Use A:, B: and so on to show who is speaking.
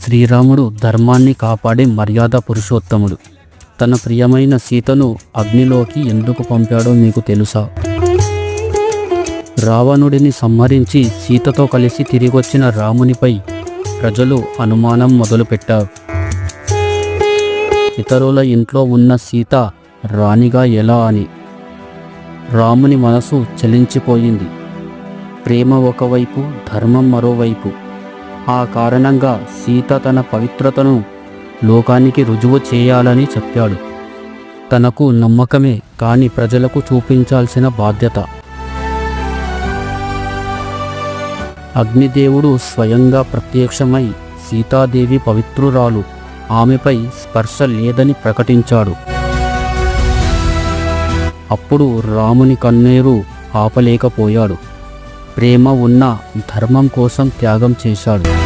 A: శ్రీరాముడు ధర్మాన్ని కాపాడే మర్యాద పురుషోత్తముడు. తన ప్రియమైన సీతను అగ్నిలోకి ఎందుకు పంపాడో మీకు తెలుసా? రావణుడిని సంహరించి సీతతో కలిసి తిరిగొచ్చిన రామునిపై ప్రజలు అనుమానం మొదలుపెట్టారు. ఇతరుల ఇంట్లో ఉన్న సీత రాణిగా ఎలా అని. రాముని మనసు చలించిపోయింది. ప్రేమ ఒకవైపు, ధర్మం మరోవైపు. ఆ కారణంగా సీత తన పవిత్రతను లోకానికి రుజువు చేయాలని చెప్పాడు. తనకు నమ్మకమే కానీ ప్రజలకు చూపించాల్సిన బాధ్యత. అగ్నిదేవుడు స్వయంగా ప్రత్యక్షమై సీతాదేవి పవిత్రురాలు, ఆమెపై స్పర్శ లేదని ప్రకటించాడు. అప్పుడు రాముని కన్నీరు ఆపలేకపోయాడు. ప్రేమ ఉన్న ధర్మం కోసం త్యాగం చేశాడు.